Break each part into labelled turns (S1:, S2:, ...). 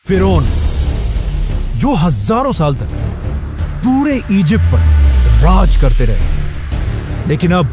S1: फिरौन जो हजारों साल तक पूरे इजिप्ट पर राज करते रहे, लेकिन अब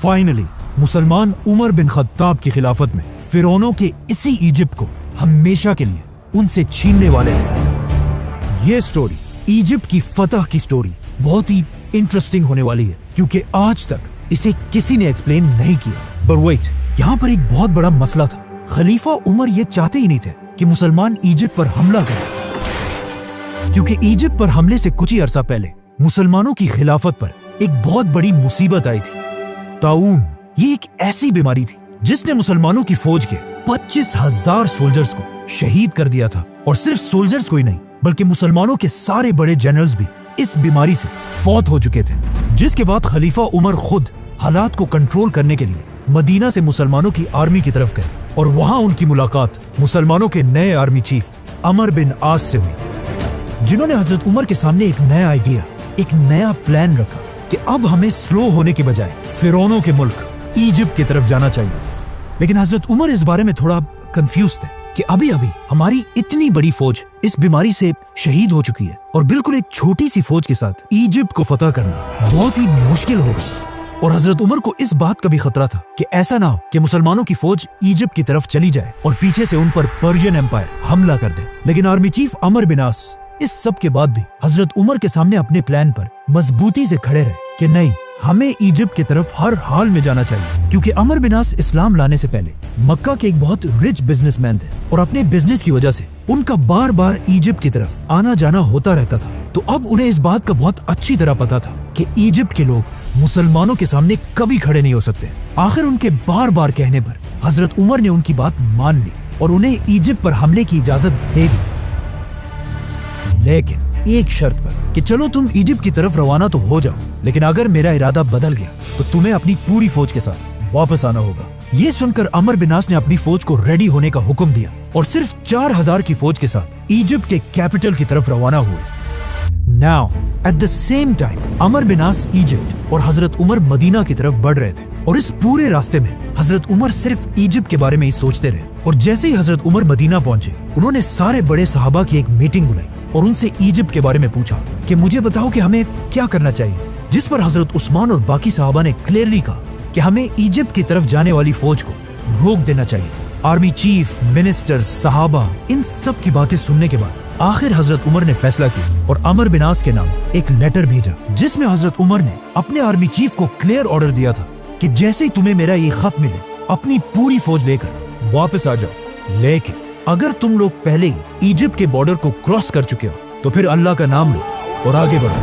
S1: फाइनली मुसलमान उमर बिन खत्ताब की खिलाफत में फिरौनों के इसी इजिप्ट को हमेशा के लिए उनसे छीनने वाले थे। यह स्टोरी, इजिप्ट की फतह की स्टोरी, बहुत ही इंटरेस्टिंग होने वाली है क्योंकि आज तक इसे किसी ने एक्सप्लेन नहीं किया। पर वेट, यहाँ पर एक बहुत बड़ा मसला था। खलीफा उमर ये चाहते ही नहीं थे कि मुसलमान इजिप्ट पर हमला करें, क्योंकि इजिप्ट पर हमले से कुछ ही अरसा पहले मुसलमानों की खिलाफत पर एक बहुत बड़ी मुसीबत आई थी, ताऊन। ये एक ऐसी बीमारी थी जिसने मुसलमानों की फौज के 25,000 सोल्जर्स को शहीद कर दिया था। और सिर्फ सोल्जर्स को ही नहीं, बल्कि मुसलमानों के सारे बड़े जनरल्स भी इस बीमारी से फौत हो चुके थे। जिसके बाद खलीफा उमर खुद हालात को कंट्रोल करने के लिए मदीना से मुसलमानों की आर्मी की तरफ गए और वहां उनकी मुलाकात मुसलमानों के नए आर्मी चीफ अमर बिन आस से हुई, जिन्होंने हजरत उमर के सामने एक नया आइडिया, एक नया प्लान रखा कि अब हमें स्लो होने के बजाय फिरौनों के मुल्क इजिप्ट की तरफ जाना चाहिए। लेकिन हजरत उमर इस बारे में थोड़ा कंफ्यूज थे कि अभी अभी हमारी इतनी बड़ी फौज इस बीमारी से शहीद हो चुकी है और बिल्कुल एक छोटी सी फौज के साथ इजिप्ट को फतह करना बहुत ही मुश्किल होगा। और हजरत उमर को इस बात का भी खतरा था कि ऐसा ना हो कि मुसलमानों की फौज इजिप्ट की तरफ चली जाए और पीछे से उन पर पर्शियन एम्पायर हमला कर दे। लेकिन आर्मी चीफ अमर बिन आस इस सब के बाद भी हजरत उमर के सामने अपने प्लान पर मजबूती से खड़े रहे कि नहीं, हमें इजिप्ट की तरफ हर हाल में जाना चाहिए। क्योंकि अमर बिन आस इस्लाम लाने से पहले मक्का के एक बहुत रिच बिजनेसमैन थे और अपने बिजनेस की वजह से उनका बार बार इजिप्ट की तरफ आना जाना होता रहता था। तो अब उन्हें इस बात का बहुत अच्छी तरह पता था कि इजिप्ट के लोग मुसलमानों के सामने कभी खड़े नहीं हो सकते। आखिर उनके बार बार कहने पर हजरत उमर ने उनकी बात मान ली और उन्हें इजिप्ट पर हमले की इजाजत दे दी, लेकिन एक शर्त पर कि चलो तुम इजिप्ट की तरफ रवाना तो हो जाओ, लेकिन अगर मेरा इरादा बदल गया तो तुम्हें अपनी पूरी फौज के साथ वापस आना होगा। ये सुनकर अमर बिन आस ने अपनी फौज को रेडी होने का हुक्म दिया और सिर्फ 4,000 की फौज के साथ इजिप्ट के कैपिटल की तरफ रवाना हुए। Now, at the same time, Amr bin As Egypt और हजरत उमर मदीना की तरफ बढ़ रहे थे और इस पूरे रास्ते में हजरत उमर सिर्फ इजिप्ट के बारे में ही सोचते रहे। और जैसे ही हजरत उमर मदीना पहुंचे, उन्होंने सारे बड़े सहाबा की एक मीटिंग बुलाई और उनसे इजिप्ट के बारे में पूछा कि मुझे बताओ कि हमें क्या करना चाहिए। जिस पर हजरत उस्मान और बाकी सहाबा ने क्लियरली कहा कि हमें इजिप्ट की तरफ जाने वाली फौज को रोक देना चाहिए। आर्मी चीफ, मिनिस्टर, सहाबा, इन सब की बातें सुनने के बाद आखिर हजरत उमर ने फैसला किया और अमर बिन आस के नाम एक लेटर भेजा, जिसमें हजरत उमर ने अपने आर्मी चीफ को क्लियर ऑर्डर दिया था कि जैसे ही तुम्हें मेरा ये खत मिले, अपनी पूरी फौज लेकर वापस आ जाओ। लेकिन अगर तुम लोग पहले ही इजिप्ट के बॉर्डर को क्रॉस कर चुके हो तो फिर अल्लाह का नाम लो और आगे बढ़ो।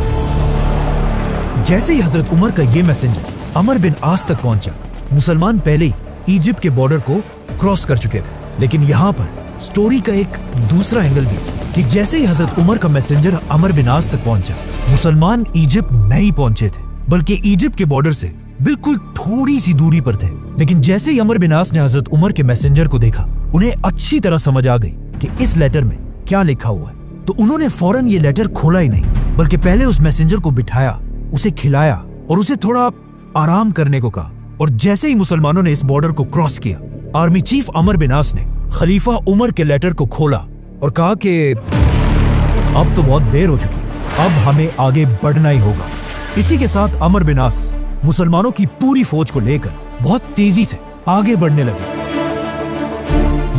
S1: जैसे ही हजरत उमर का ये मैसेंजर अमर बिन आस तक पहुंचा, मुसलमान पहले ही इजिप्ट के बॉर्डर को क्रॉस कर चुके थे। लेकिन यहाँ पर स्टोरी का एक दूसरा एंगल भी कि जैसे ही हजरत उमर का मैसेंजर अमर बिन आस तक पहुंचा, मुसलमान इजिप्ट नहीं पहुंचे थे, बल्कि इजिप्ट के बॉर्डर से बिल्कुल थोड़ी सी दूरी पर थे। लेकिन जैसे ही अमर बिन आस ने हजरत उमर के मैसेंजर को देखा, उन्हें अच्छी तरह समझ आ गई कि इस लेटर में क्या लिखा हुआ है। तो उन्होंने फौरन ये लेटर खोला ही नहीं, बल्कि पहले उस मैसेंजर को बिठाया, उसे खिलाया और उसे थोड़ा आराम करने को कहा। और जैसे ही मुसलमानों ने इस बॉर्डर को क्रॉस किया, आर्मी चीफ अमर बिन आस ने खलीफा उमर के लेटर को खोला और कहा कि अब तो बहुत देर हो चुकी है, अब हमें आगे बढ़ना ही होगा। इसी के साथ अमर बिन आस मुसलमानों की पूरी फौज को लेकर बहुत तेजी से आगे बढ़ने लगे।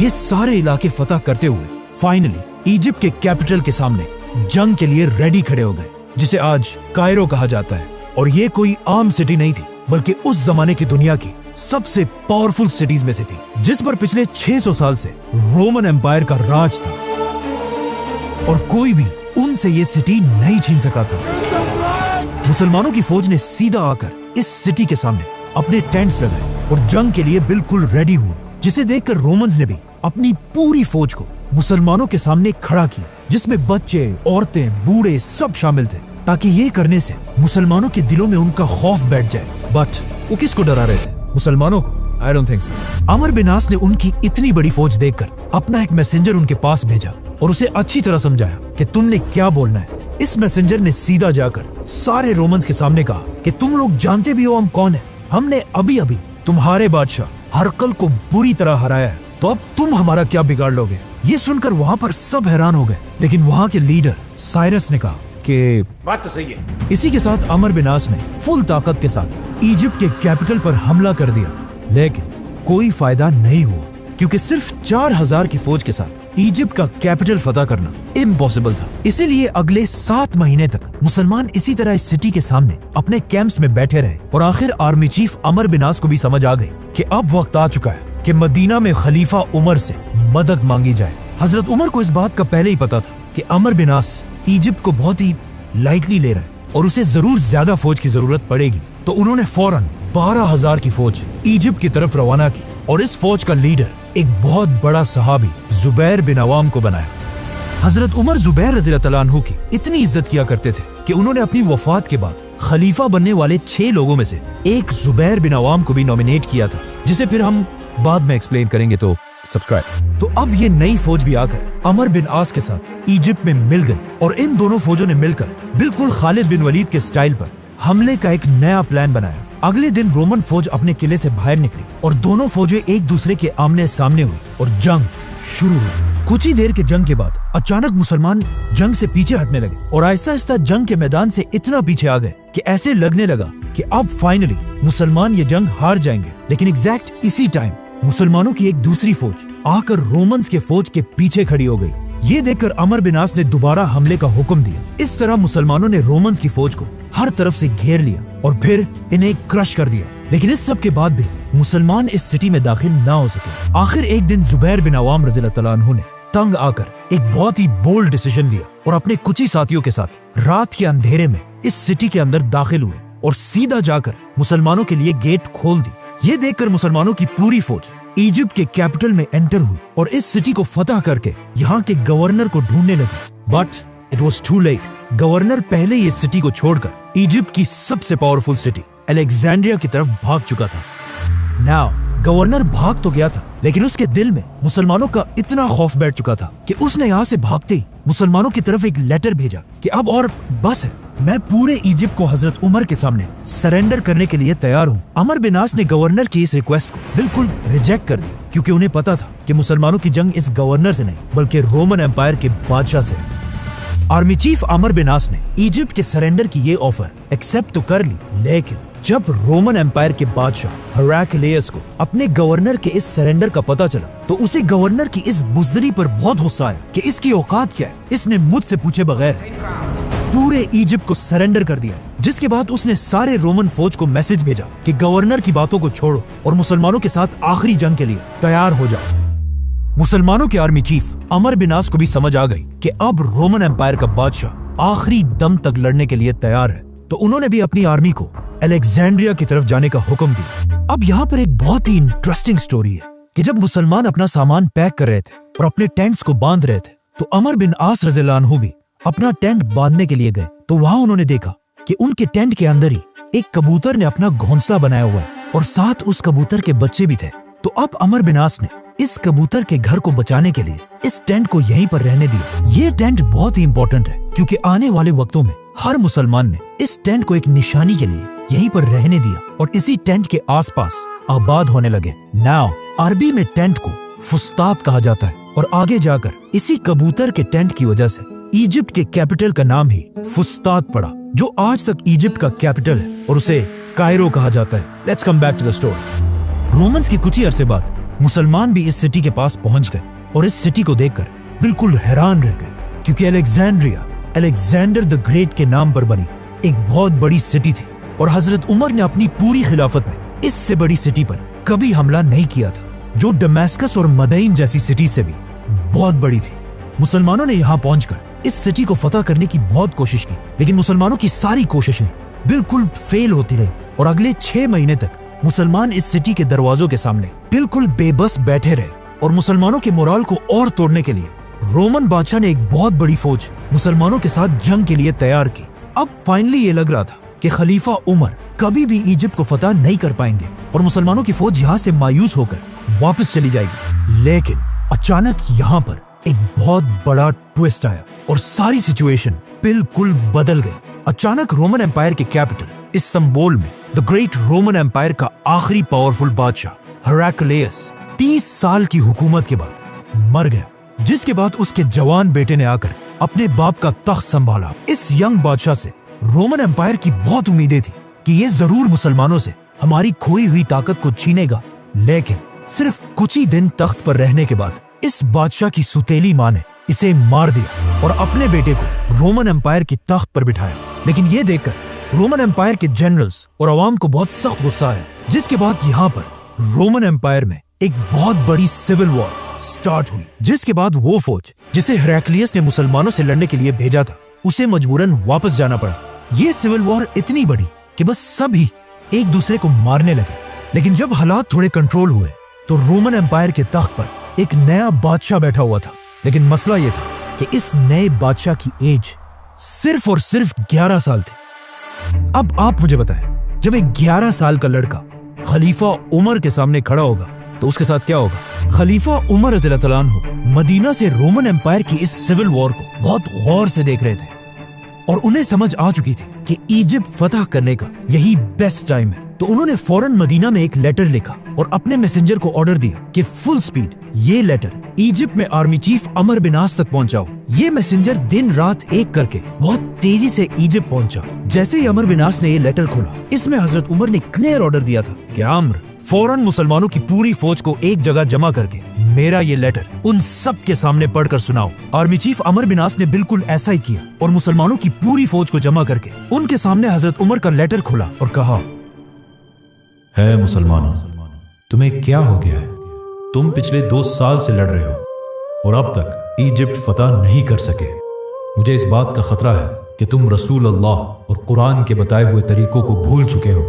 S1: ये सारे इलाके फतह करते हुए फाइनली इजिप्ट के कैपिटल के सामने जंग के लिए रेडी खड़े हो गए, जिसे आज कायरो कहा जाता है। और ये कोई आम सिटी नहीं थी, बल्कि उस जमाने की दुनिया की सबसे पावरफुल सिटीज में से थी, जिस पर पिछले 600 साल से रोमन एम्पायर का राज था और कोई भी उनसे ये सिटी नहीं छीन सका था। मुसलमानों की फौज ने सीधा आकर इस सिटी के सामने अपने टेंट्स लगाए और जंग के लिए बिल्कुल रेडी हुए, जिसे देखकर रोमन्स ने भी अपनी पूरी फौज को मुसलमानों के सामने खड़ा किया, जिसमें बच्चे, औरतें, बूढ़े सब शामिल थे, ताकि ये करने से मुसलमानों के दिलों में उनका खौफ बैठ जाए। बट वो किसको डरा रहे थे? मुसलमानों को? I don't think so। Amar bin आस ने उनकी इतनी बड़ी फौज देखकर अपना एक मैसेंजर उनके पास भेजा और उसे अच्छी तरह समझाया कि तुमने क्या बोलना है। इस मैसेंजर ने सीधा जाकर सारे रोमन्स के सामने कहा कि तुम लोग जानते भी हो हम कौन है। हमने अभी अभी तुम्हारे बादशाह हरकल को बुरी तरह हराया है, तो अब तुम हमारा क्या बिगाड़ लोगे? ये सुनकर वहाँ पर सब हैरान हो गए, लेकिन वहाँ के लीडर साइरस ने कहा कि
S2: बात तो सही है।
S1: इसी के साथ अमर बिन आस ने फुल ताकत के साथ इजिप्ट के कैपिटल पर हमला कर दिया, लेकिन कोई फायदा नहीं हुआ क्योंकि सिर्फ 4000 की फौज के साथ इजिप्ट का कैपिटल फतह करना इम्पॉसिबल था। इसीलिए अगले 7 महीने तक मुसलमान इसी तरह इस सिटी के सामने अपने कैंप्स में बैठे रहे और आखिर आर्मी चीफ अमर बिन आस को भी समझ आ गई कि अब वक्त आ चुका है कि मदीना में खलीफा उमर से मदद मांगी जाए। हजरत उमर को इस बात का पहले ही पता था कि अमर बिन आस इजिप्ट को बहुत ही लाइटली ले रहा है और उसे जरूर ज्यादा फौज की जरूरत पड़ेगी, तो उन्होंने फौरन 12,000 की फौज इजिप्ट की तरफ रवाना की और इस फौज का लीडर एक बहुत बड़ा सहाबी जुबैर बिन अवाम को बनाया। हजरत उमर जुबैर रज़ियल्लाहु अन्हु की इतनी इज्जत किया करते थे कि उन्होंने अपनी वफात के बाद खलीफा बनने वाले 6 लोगों में से एक जुबैर बिन अवाम को भी नॉमिनेट किया था, जिसे फिर हम बाद में एक्सप्लेन करेंगे, तो सब्सक्राइब। तो अब ये नई फौज भी आकर अमर बिन आस के साथ इजिप्ट में मिल गई और इन दोनों फौजों ने मिलकर बिल्कुल खालिद बिन वलीद के स्टाइल पर हमले का एक नया प्लान बनाया। अगले दिन रोमन फौज अपने किले से बाहर निकली और दोनों फौजें एक दूसरे के आमने सामने हुई और जंग शुरू हुई। कुछ ही देर के जंग के बाद अचानक मुसलमान जंग से पीछे हटने लगे और आहिस्ता आहिस्ता जंग के मैदान से इतना पीछे आ गए कि ऐसे लगने लगा कि अब फाइनली मुसलमान ये जंग हार जाएंगे। लेकिन एग्जैक्ट इसी टाइम मुसलमानों की एक दूसरी फौज आकर रोमन्स के फौज के पीछे खड़ी हो गई। ये देखकर अमर बिन आस ने दोबारा हमले का हुक्म दिया। इस तरह मुसलमानों ने रोमन्स की फौज को हर तरफ से घेर लिया और फिर इन्हें क्रश कर दिया। लेकिन इस सब के बाद भी मुसलमान इस सिटी में दाखिल ना हो सके। आखिर एक दिन जुबैर बिन अवाम रज़ियल्लाहु अन्हु ने तंग आकर एक बहुत ही बोल्ड डिसीजन लिया और अपने कुछ ही साथियों के साथ रात के अंधेरे में इस सिटी के अंदर दाखिल हुए और सीधा जाकर मुसलमानों के लिए गेट खोल दी। ये देखकर मुसलमानों की पूरी फौज इजिप्ट के कैपिटल में एंटर हुई और इस सिटी को फतह करके यहाँ के गवर्नर को ढूंढने लगी। But it was too late. Governor पहले ही इस सिटी को छोड़कर इजिप्ट की सबसे पावरफुल सिटी अलेक्जेंड्रिया की तरफ भाग चुका था। नाउ गवर्नर भाग तो गया था, लेकिन उसके दिल में मुसलमानों का इतना खौफ बैठ चुका था कि उसने यहाँ से भागते ही मुसलमानों की तरफ एक लेटर भेजा कि अब और बस है, मैं पूरे इजिप्ट को हजरत उमर के सामने सरेंडर करने के लिए तैयार हूँ। अमर बिन आस ने गवर्नर की इस रिक्वेस्ट को बिल्कुल रिजेक्ट कर दिया क्योंकि उन्हें पता था कि मुसलमानों की जंग इस गवर्नर से नहीं बल्कि रोमन एम्पायर के बादशाह से। आर्मी चीफ अमर बिन आस ने इजिप्ट के सरेंडर की ये ऑफर एक्सेप्ट तो कर ली, लेकिन जब रोमन एम्पायर के बादशाह हेराक्लियस को अपने गवर्नर के इस सरेंडर का पता चला तो उसे गवर्नर की इस बुज़दिली पर बहुत गुस्सा आया कि इसकी औकात क्या है, इसने मुझसे पूछे बगैर पूरे इजिप्ट को सरेंडर कर दिया। जिसके बाद उसने सारे रोमन फौज को मैसेज भेजा कि गवर्नर की बातों को छोड़ो और मुसलमानों के साथ आखिरी जंग के लिए तैयार हो जाओ। मुसलमानों के आर्मी चीफ अमर बिन आस को भी समझ आ गई कि अब रोमन एम्पायर का बादशाह आखिरी दम तक लड़ने के लिए तैयार है, तो उन्होंने भी अपनी आर्मी को अलेक्जेंड्रिया की तरफ जाने का हुक्म दिया। अब यहाँ पर एक बहुत ही इंटरेस्टिंग स्टोरी है कि जब मुसलमान अपना सामान पैक कर रहे थे और अपने टेंट्स को बांध रहे थे तो अमर बिन आस रज़ियल्लाहु अन्हु भी अपना टेंट बांधने के लिए गए। तो वहां उन्होंने देखा कि उनके टेंट के अंदर ही एक कबूतर ने अपना घोंसला बनाया हुआ है और साथ उस कबूतर के बच्चे भी थे। तो अब अमर बिन आस ने इस कबूतर के घर को बचाने के लिए इस टेंट को यहीं पर रहने दिया। ये टेंट बहुत ही इंपॉर्टेंट है क्योंकि आने वाले वक्तों में हर मुसलमान ने इस टेंट को एक निशानी के लिए यहीं पर रहने दिया और इसी टेंट के आसपास आबाद होने लगे। नाउ अरबी में टेंट को फुस्तात कहा जाता है और आगे जाकर इसी कबूतर के टेंट की वजह से इजिप्ट के कैपिटल का नाम ही फुस्तात पड़ा, जो आज तक इजिप्ट का कैपिटल है और उसे कायरो कहा जाता है। Let's come back to the story. Romans की कुछ ही अरसे बाद मुसलमान भी इस सिटी के पास पहुंच गए और इस सिटी को देखकर बिल्कुल हैरान रह गए क्योंकि अलेक्जेंड्रिया अलेक्जेंडर द ग्रेट के नाम पर बनी एक बहुत बड़ी सिटी थी और हजरत उमर ने अपनी पूरी खिलाफत में इससे बड़ी सिटी पर कभी हमला नहीं किया था, जो दमास्कस और मदईन जैसी सिटी से भी बहुत बड़ी थी। मुसलमानों ने यहाँ पहुंचकर इस सिटी को फतह करने की बहुत कोशिश की, लेकिन मुसलमानों की सारी कोशिशें बिल्कुल फेल होती रही और अगले 6 महीने तक मुसलमान इस सिटी के दरवाजों के सामने बिल्कुल बेबस बैठे रहे और मुसलमानों के मोराल को और तोड़ने के लिए रोमन बादशाह ने एक बहुत बड़ी फौज मुसलमानों के साथ जंग के लिए तैयार की। अब फाइनली ये लग रहा था कि खलीफा उमर कभी भी इजिप्ट को फतह नहीं कर पाएंगे और मुसलमानों की फौज यहाँ से मायूस होकर वापस चली जाएगी। लेकिन अचानक यहाँ पर एक बहुत बड़ा ट्विस्ट आया और सारी सिचुएशन बिल्कुल बदल गई। अचानक रोमन एम्पायर के कैपिटल इस्तांबुल में द ग्रेट रोमन एम्पायर का आखिरी पावरफुल बादशाह हेराक्लियस 30 साल की हुकूमत के बाद मर गया जिसके बाद उसके जवान बेटे ने आकर अपने बाप का तख्त संभाला। इस यंग बादशाह से रोमन एम्पायर की बहुत उम्मीदें थी कि ये जरूर मुसलमानों से हमारी खोई हुई ताकत को छीनेगा, लेकिन सिर्फ कुछ ही दिन तख्त पर रहने के बाद इस बादशाह की सुतेली मां ने इसे मार दिया और अपने बेटे को रोमन एम्पायर की तख्त पर बिठाया। लेकिन ये देखकर रोमन एम्पायर के जनरल्स और अवाम को बहुत सख्त गुस्सा आया, जिसके बाद यहाँ पर रोमन एम्पायर में एक बहुत बड़ी सिविल वॉर स्टार्ट हुई। जिसके बाद वो फौज जिसे हेराक्लियस ने मुसलमानों से लड़ने के लिए भेजा था, उसे मजबूरन वापस जाना पड़ा। ये सिविल वॉर इतनी बड़ी कि बस सभी एक दूसरे को मारने लगे। लेकिन जब हालात थोड़े कंट्रोल हुए तो रोमन एम्पायर के तख्त पर एक नया बादशाह बैठा हुआ था। लेकिन मसला यह था कि इस नए बादशाह की एज सिर्फ और सिर्फ 11 साल थी। अब आप मुझे बताएं, जब एक 11 साल का लड़का खलीफा उमर के सामने खड़ा होगा तो उसके साथ क्या होगा? खलीफा उमर रज़ियल्लाहु अन्हु मदीना से रोमन एम्पायर की इस सिविल वॉर को बहुत गौर से देख रहे थे और उन्हें समझ आ चुकी थी कि इजिप्ट फतह करने का यही बेस्ट टाइम है। तो उन्होंने फौरन मदीना में एक लेटर लिखा और अपने मैसेंजर को ऑर्डर दिया कि फुल स्पीड ये लेटर इजिप्ट में आर्मी चीफ अमर बिन आस तक पहुंचाओ। ये मैसेंजर दिन रात एक करके बहुत तेजी से इजिप्ट पहुंचा। जैसे ही अमर बिन आस ने ये लेटर खोला, इसमें हजरत उमर ने क्लियर ऑर्डर दिया था कि अम्र फौरन मुसलमानों की पूरी फौज को एक जगह जमा करके मेरा ये लेटर उन सब के सामने पढ़कर सुनाओ। आर्मी चीफ अमर बिन आस ने बिल्कुल ऐसा ही किया और मुसलमानों की पूरी फौज को जमा करके उनके सामने हजरत उमर का लेटर खोला और कहा, है मुसलमानों, तुम्हें क्या हो गया है? तुम पिछले 2 साल से लड़ रहे हो और अब तक इजिप्ट फतह नहीं कर सके। मुझे इस बात का खतरा है कि तुम रसूल अल्लाह और कुरान के बताए हुए तरीकों को भूल चुके हो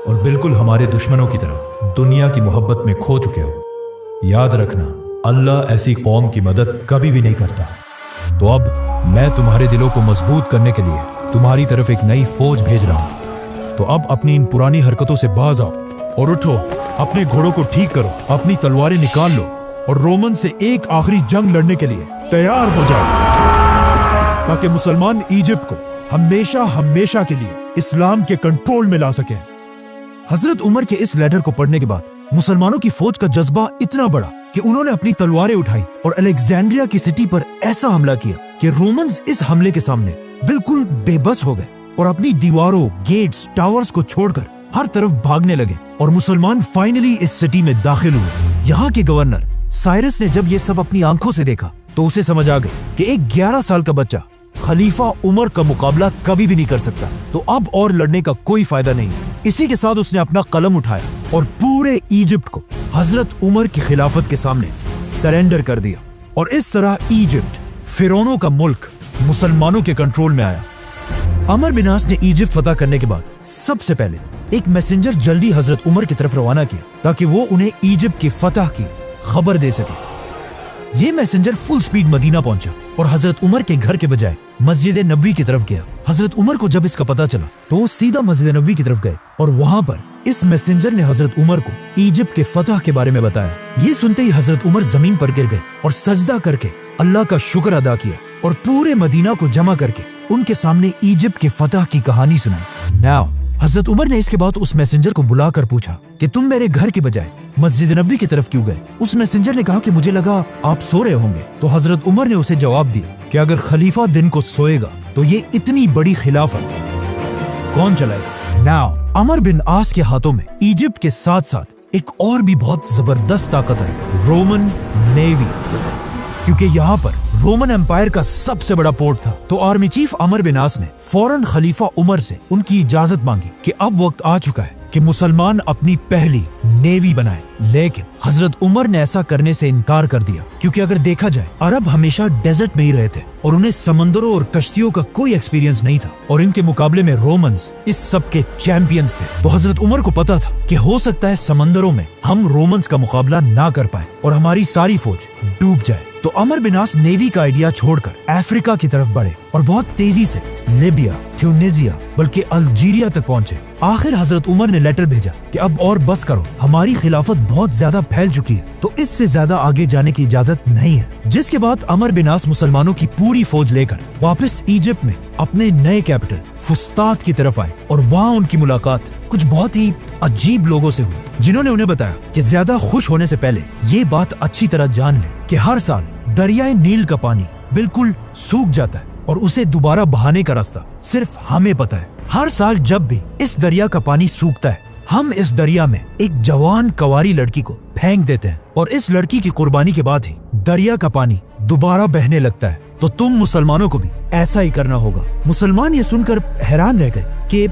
S1: और बिल्कुल हमारे दुश्मनों की तरह दुनिया की मोहब्बत में खो चुके हो। याद रखना, अल्लाह ऐसी कौम की मदद कभी भी नहीं करता। तो अब मैं तुम्हारे दिलों को मजबूत करने के लिए तुम्हारी तरफ एक नई फौज भेज रहा हूं। तो अब अपनी इन पुरानी हरकतों से बाज आओ और उठो, अपने घोड़ों को ठीक करो, अपनी तलवारें निकाल लो और रोमन से एक आखिरी जंग लड़ने के लिए तैयार हो जाओ, ताकि मुसलमान इजिप्ट को हमेशा हमेशा के लिए इस्लाम के कंट्रोल में ला सके। हजरत उमर के इस लेटर को पढ़ने के बाद मुसलमानों की फौज का जज्बा इतना बढ़ा कि उन्होंने अपनी तलवारें उठाई और अलेक्जेंड्रिया की सिटी पर ऐसा हमला किया कि रोमन्स इस हमले के सामने बिल्कुल बेबस हो गए और अपनी दीवारों, गेट्स, टावर्स को छोड़कर हर तरफ भागने लगे और मुसलमान फाइनली इस सिटी में दाखिल हुए। यहाँ के गवर्नर साइरस ने जब ये सब अपनी आंखों से देखा तो उसे समझ आ गई कि एक 11 साल का बच्चा खलीफा उमर का मुकाबला कभी भी नहीं कर सकता, तो अब और लड़ने का कोई फायदा नहीं है। इसी के साथ उसने अपना कलम उठाया और पूरे इजिप्ट को हजरत उमर की खिलाफत के सामने सरेंडर कर दिया और इस तरह इजिप्ट, फिरौनों का मुल्क, मुसलमानों के कंट्रोल में आया। अमर बिन आस ने इजिप्ट फतह करने के बाद सबसे पहले एक मैसेंजर जल्दी हजरत उमर की तरफ रवाना किया ताकि वो उन्हें इजिप्ट की फतह की खबर दे सके। ये मैसेंजर फुल स्पीड मदीना पहुंचा और हजरत उमर के घर के बजाय मस्जिद नबवी की तरफ गया। हजरत उमर को जब इसका पता चला तो वो सीधा मस्जिद नबवी की तरफ गए और वहां पर इस मैसेंजर ने हजरत उमर को इजिप्ट के फतह के बारे में बताया। ये सुनते ही हजरत उमर जमीन पर गिर गए और सजदा करके अल्लाह का शुक्र अदा किया और पूरे मदीना को जमा करके उनके सामने इजिप्ट के फतह की कहानी सुनाई। नाउ हजरत उमर ने इसके बाद उस मैसेंजर को बुलाकर पूछा कि तुम मेरे घर के बजाय मस्जिद नबवी की तरफ क्यों गए? उस मैसेंजर ने कहा कि मुझे लगा आप सो रहे होंगे। तो हजरत उमर ने उसे जवाब दिया कि अगर खलीफा दिन को सोएगा तो ये इतनी बड़ी खिलाफत कौन चलाएगा? नाउ अमर बिन आस के हाथों में इजिप्ट के साथ साथ एक और भी बहुत जबरदस्त ताकत है, रोमन नेवी, क्योंकि यहाँ पर रोमन एम्पायर का सबसे बड़ा पोर्ट था। तो आर्मी चीफ अमर बिन आस ने फौरन खलीफा उमर से उनकी इजाजत मांगी कि अब वक्त आ चुका है कि मुसलमान अपनी पहली नेवी बनाए। लेकिन हजरत उमर ने ऐसा करने से इनकार कर दिया, क्योंकि अगर देखा जाए अरब हमेशा डेजर्ट में ही रहे थे और उन्हें समंदरों और कश्तियों का कोई एक्सपीरियंस नहीं था और इनके मुकाबले में रोमन्स इस सब के चैंपियंस थे। तो हजरत उमर को पता था कि हो सकता है समंदरों में हम रोमन्स का मुकाबला ना कर पाए और हमारी सारी फौज डूब जाए। तो अमर बिन आस नेवी का आइडिया छोड़कर अफ्रीका की तरफ बढ़े और बहुत तेजी से लीबिया, ट्यूनीसिया, बल्कि अल्जीरिया तक पहुंचे। आखिर हजरत उमर ने लेटर भेजा कि अब और बस करो, हमारी खिलाफत बहुत ज्यादा फैल चुकी है, तो इससे ज्यादा आगे जाने की इजाजत नहीं है। जिसके बाद अमर बिन आस मुसलमानों की पूरी फौज लेकर वापस इजिप्ट में अपने नए कैपिटल फुस्तात की तरफ आए और वहाँ उनकी मुलाकात कुछ बहुत ही अजीब लोगों से हुई, जिन्होंने उन्हें बताया कि ज्यादा खुश होने से पहले ये बात अच्छी तरह जान ले कि हर साल दरियाए नील का पानी बिल्कुल सूख जाता है और उसे दोबारा बहाने का रास्ता सिर्फ हमें पता है। हर साल जब भी इस दरिया का पानी सूखता है, हम इस दरिया में एक जवान कंवारी लड़की को फेंक देते हैं और इस लड़की की कुर्बानी के बाद ही दरिया का पानी दोबारा बहने लगता है। तो तुम मुसलमानों को भी ऐसा ही करना होगा। मुसलमान ये सुनकर हैरान रह गए कि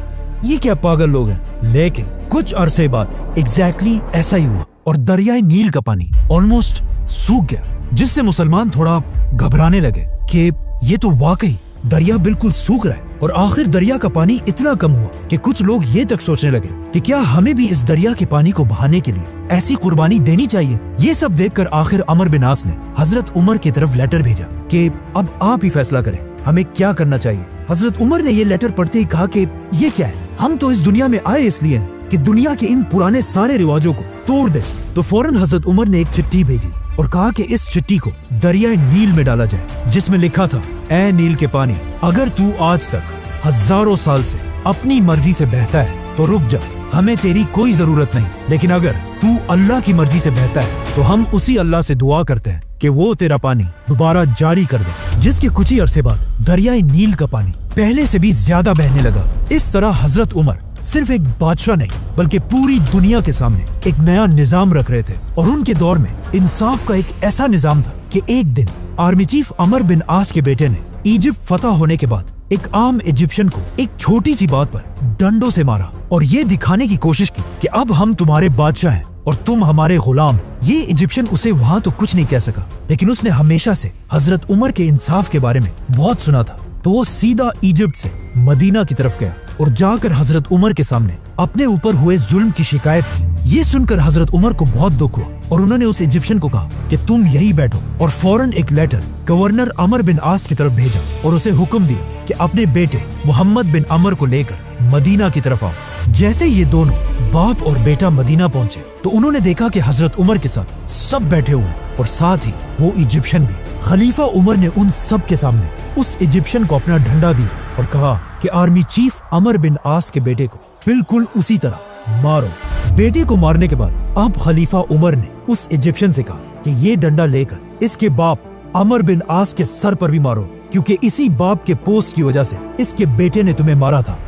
S1: ये क्या पागल लोग हैं, लेकिन कुछ अरसे बाद एग्जैक्टली ऐसा ही हुआ और दरियाए नील का पानी ऑलमोस्ट सूख गया, जिससे मुसलमान थोड़ा घबराने लगे कि ये तो वाकई दरिया बिल्कुल सूख रहा है। और आखिर दरिया का पानी इतना कम हुआ कि कुछ लोग ये तक सोचने लगे कि क्या हमें भी इस दरिया के पानी को बहाने के लिए ऐसी कुर्बानी देनी चाहिए। ये सब देखकर आखिर अमर बिन आस ने हजरत उमर की तरफ लेटर भेजा कि अब आप ही फैसला करें हमें क्या करना चाहिए। हजरत उमर ने ये लेटर पढ़ते ही कहा कि ये क्या है, हम तो इस दुनिया में आए इसलिए हैं कि दुनिया के इन पुराने सारे रिवाजों को तोड़ दे। तो फौरन हजरत उमर ने एक चिट्ठी भेजी और कहा कि इस चिट्ठी को दरियाए नील में डाला जाए, जिसमें लिखा था, ऐ नील के पानी, अगर तू आज तक हजारों साल से अपनी मर्जी से बहता है तो रुक जा, हमें तेरी कोई जरूरत नहीं। लेकिन अगर तू अल्लाह की मर्जी से बहता है तो हम उसी अल्लाह से दुआ करते हैं कि वो तेरा पानी दोबारा जारी कर दे। जिसके कुछ ही अरसे बाद दरियाए नील का पानी पहले से भी ज्यादा बहने लगा। इस तरह हजरत उमर सिर्फ एक बादशाह नहीं बल्कि पूरी दुनिया के सामने एक नया निजाम रख रहे थे। और उनके दौर में इंसाफ का एक ऐसा निजाम था कि एक दिन आर्मी चीफ अमर बिन आस के बेटे ने इजिप्ट फतह होने के बाद एक आम इजिप्शियन को एक छोटी सी बात पर डंडों से मारा और ये दिखाने की कोशिश की कि अब हम तुम्हारे बादशाह हैं और तुम हमारे गुलाम। ये इजिप्शियन उसे वहाँ तो कुछ नहीं कह सका, लेकिन उसने हमेशा से हजरत उमर के इंसाफ के बारे में बहुत सुना था। तो वो सीधा इजिप्ट से मदीना की तरफ गया और जाकर हजरत उमर के सामने अपने ऊपर हुए जुल्म की शिकायत की। ये सुनकर हजरत उमर को बहुत दुख हुआ और उन्होंने उस इजिप्शियन को कहा कि तुम यही बैठो और फौरन एक लेटर गवर्नर अमर बिन आस की तरफ भेजा और उसे हुक्म दिया कि अपने बेटे मोहम्मद बिन अमर को लेकर मदीना की तरफ आओ। जैसे ये दोनों बाप और बेटा मदीना पहुंचे तो उन्होंने देखा कि हजरत उमर के साथ सब बैठे हुए हैं और साथ ही वो इजिप्शियन भी। खलीफा उमर ने उन सब के सामने उस इजिप्शियन को अपना डंडा दिया और कहा कि आर्मी चीफ अमर बिन आस के बेटे को बिल्कुल उसी तरह मारो। बेटे को मारने के बाद अब खलीफा उमर ने उस इजिप्शियन से कहा कि ये डंडा लेकर इसके बाप अमर बिन आस के सर पर भी मारो, क्योंकि इसी बाप के पोस्ट की वजह से इसके बेटे ने तुम्हें मारा था।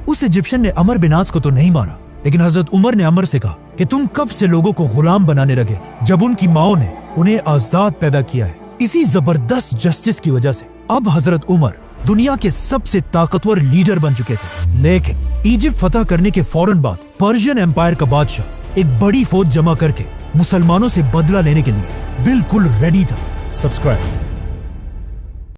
S1: उस इजिप्शियन ने अमर बिन आस को तो नहीं मारा, लेकिन हजरत उमर ने अमर से कहा कि तुम कब से लोगों को गुलाम बनाने लगे जब उनकी माओ ने उन्हें आजाद पैदा किया है। इसी जबरदस्त जस्टिस की वजह से अब हजरत उमर दुनिया के सबसे ताकतवर लीडर बन चुके थे। लेकिन इजिप्ट फतह करने के फौरन बाद पर्शियन एम्पायर का बादशाह एक बड़ी फौज जमा करके मुसलमानों से बदला लेने के लिए बिल्कुल रेडी था। सब्सक्राइब।